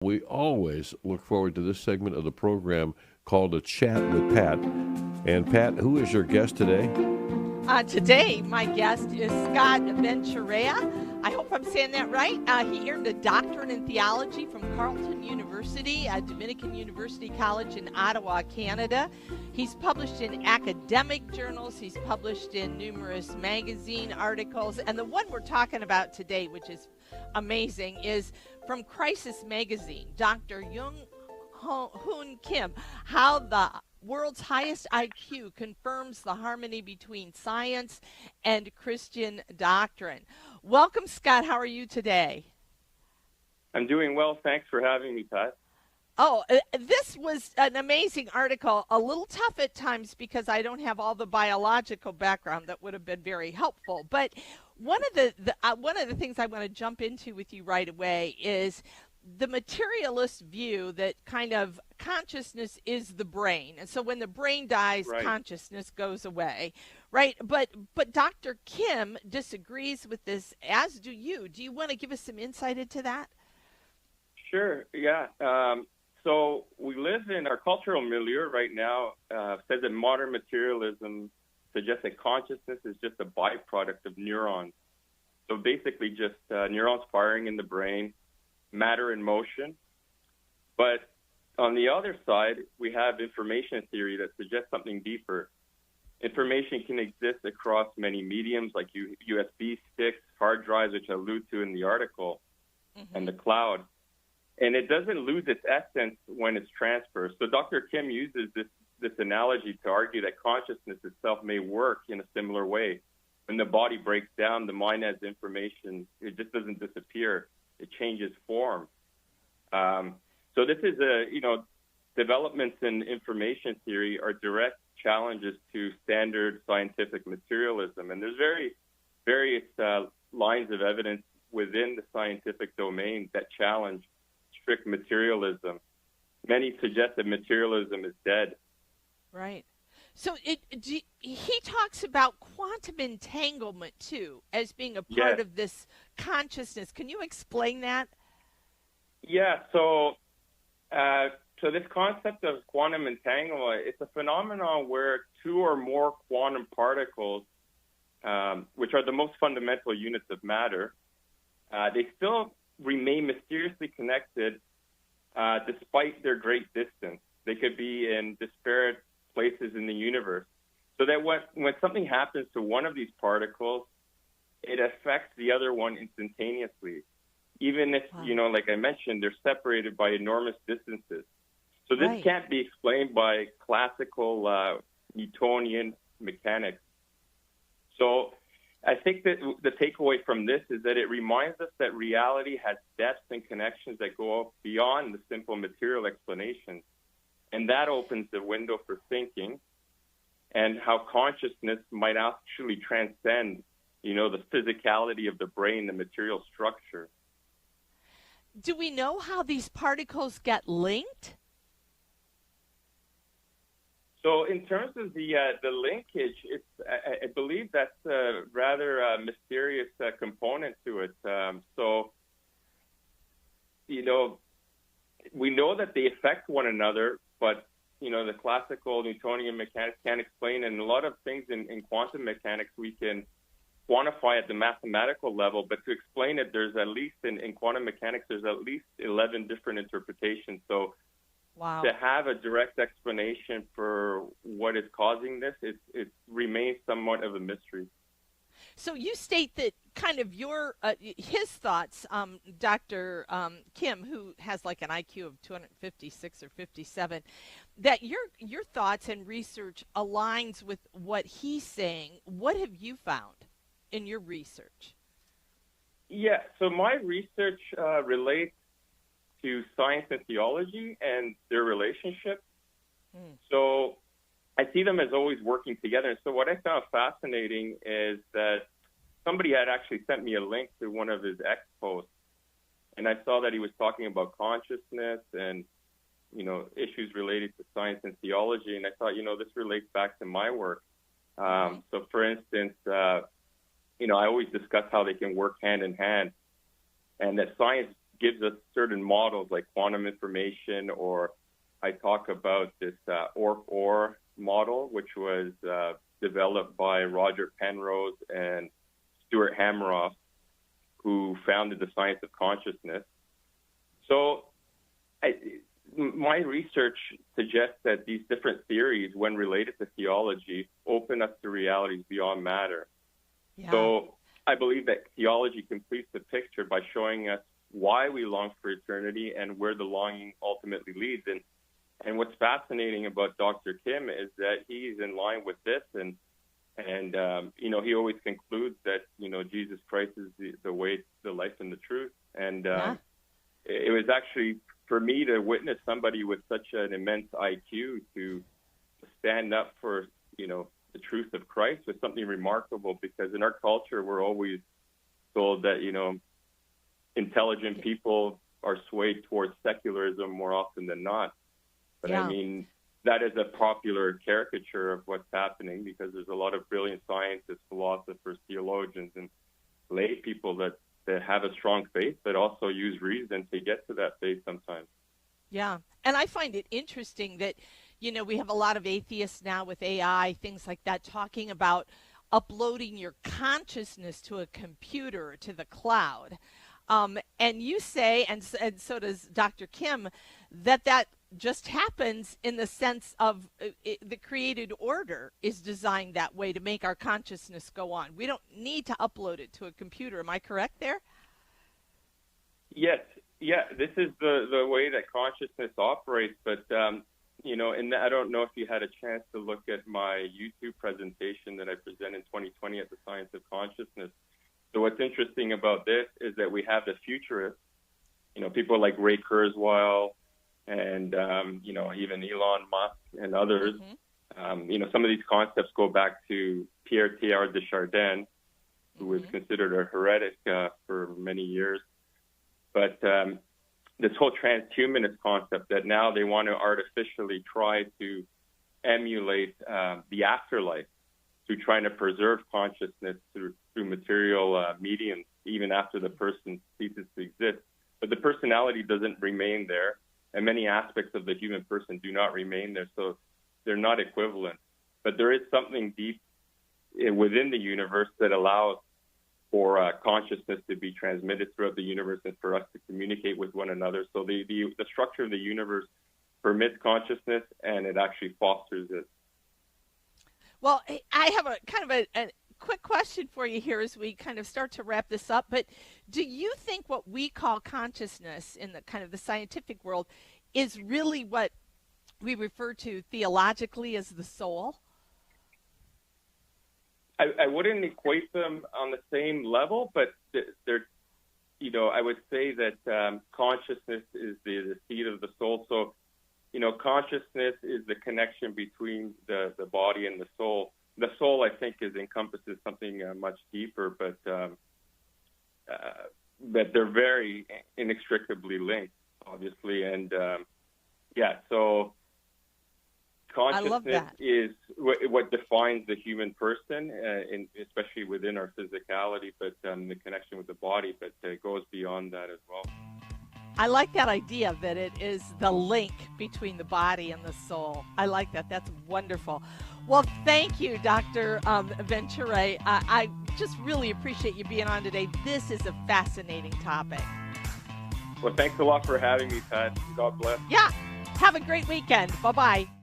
We always look forward to this segment of the program called A Chat with Pat. And Pat, who is your guest today? Today, my guest is Scott Ventureyra. I hope I'm saying that right. He earned a doctorate in theology from Carleton University, a Dominican University College in Ottawa, Canada. He's published in academic journals. He's published in numerous magazine articles. And the one we're talking about today, which is amazing, is from Crisis Magazine, Dr. YoungHoon Kim, How the World's Highest IQ Confirms the Harmony Between Science and Christian Doctrine. Welcome, Scott. How are you today? I'm doing well. Thanks for having me, Pat. Oh, this was an amazing article. A little tough at times because I don't have all the biological background that would have been very helpful. But one of the things I want to jump into with you right away is the materialist view that kind of consciousness is the brain. And so when the brain dies, Right. Consciousness goes away, right? But Dr. Kim disagrees with this, as do you. Do you want to give us some insight into that? Sure, yeah. So we live in our cultural milieu right now, says that modern materialism suggests that consciousness is just a byproduct of neurons. So basically just neurons firing in the brain, matter in motion. But on the other side, we have information theory that suggests something deeper. Information can exist across many mediums like USB sticks, hard drives, which I allude to in the article, and the cloud. And it doesn't lose its essence when it's transferred. So Dr. Kim uses this analogy to argue that consciousness itself may work in a similar way. When the body breaks down, the mind has information. It just doesn't disappear. It changes form. So this is developments in information theory are direct challenges to standard scientific materialism. And there's various lines of evidence within the scientific domain that challenge strict materialism. Many suggest that materialism is dead. Right. So he talks about quantum entanglement, too, as being a part Yes. of this consciousness. Can you explain that? Yeah, so this concept of quantum entanglement, it's a phenomenon where two or more quantum particles, which are the most fundamental units of matter, they still remain mysteriously connected despite their great distance. They could be in disparate places in the universe. So that when something happens to one of these particles, it affects the other one instantaneously, even if, like I mentioned, they're separated by enormous distances. So this Right. can't be explained by classical Newtonian mechanics. So I think that the takeaway from this is that it reminds us that reality has depths and connections that go beyond the simple material explanations. And that opens the window for thinking and how consciousness might actually transcend, the physicality of the brain, the material structure. Do we know how these particles get linked? So in terms of the linkage, I believe that's a rather mysterious component to it. We know that they affect one another, but, the classical Newtonian mechanics can't explain. And a lot of things in quantum mechanics we can quantify at the mathematical level, but to explain it, there's at least, in quantum mechanics, there's at least 11 different interpretations. So Wow. to have a direct explanation for what is causing this, it remains somewhat of a mystery. So you state that kind of his thoughts, Dr. Kim, who has like an IQ of 256 or 57, that your thoughts and research aligns with what he's saying. What have you found in your research? Yeah, so my research relates to science and theology and their relationship. So I see them as always working together. And so what I found fascinating is that somebody had actually sent me a link to one of his X posts, and I saw that he was talking about consciousness and, issues related to science and theology. And I thought, this relates back to my work. So for instance, I always discuss how they can work hand in hand, and that science gives us certain models like quantum information, or I talk about this OR model, which was developed by Roger Penrose and Stuart Hameroff, who founded the science of consciousness. So my research suggests that these different theories, when related to theology, open us to realities beyond matter. Yeah. So I believe that theology completes the picture by showing us why we long for eternity and where the longing ultimately leads. And what's fascinating about Dr. Kim is that he's in line with this, and you know, he always concludes that, you know, Jesus Christ is the way, the life, and the truth. And it was actually, for me to witness somebody with such an immense IQ to stand up for, you know, the truth of Christ was something remarkable, because in our culture, we're always told that, you know, intelligent people are swayed towards secularism more often than not. But I mean, that is a popular caricature of what's happening, because there's a lot of brilliant scientists, philosophers, theologians, and lay people that have a strong faith, but also use reason to get to that faith sometimes. Yeah. And I find it interesting that, you know, we have a lot of atheists now with AI, things like that, talking about uploading your consciousness to a computer, to the cloud. And you say, and so does Dr. Kim, that just happens in the sense of the created order is designed that way to make our consciousness go on. We don't need to upload it to a computer. Am I correct there? Yes. Yeah, this is the way that consciousness operates. But, you know, and I don't know if you had a chance to look at my YouTube presentation that I presented in 2020 at the Science of Consciousness. So what's interesting about this is that we have the futurists, you know, people like Ray Kurzweil, and, you know, even Elon Musk and others. You know, some of these concepts go back to Pierre Teilhard de Chardin, who was considered a heretic for many years. But this whole transhumanist concept that now they want to artificially try to emulate the afterlife through trying to preserve consciousness through material mediums, even after the person ceases to exist. But the personality doesn't remain there. And many aspects of the human person do not remain there, so they're not equivalent. But there is something deep within the universe that allows for consciousness to be transmitted throughout the universe and for us to communicate with one another. So the structure of the universe permits consciousness, and it actually fosters it. Well, I have a kind of a quick question for you here as we kind of start to wrap this up. But do you think what we call consciousness in the kind of the scientific world is really what we refer to theologically as the soul? I wouldn't equate them on the same level, but they're, you know, I would say that consciousness is the seat of the soul. So, you know, consciousness is the connection between the body and the soul. The soul, I think, encompasses something much deeper, but they're very inextricably linked, obviously. And so consciousness is what defines the human person, especially within our physicality, but the connection with the body, but it goes beyond that as well. I like that idea that it is the link between the body and the soul. I like that. That's wonderful. Well, thank you, Dr. Ventureyra. I just really appreciate you being on today. This is a fascinating topic. Well, thanks a lot for having me, Pat. God bless. Yeah. Have a great weekend. Bye-bye.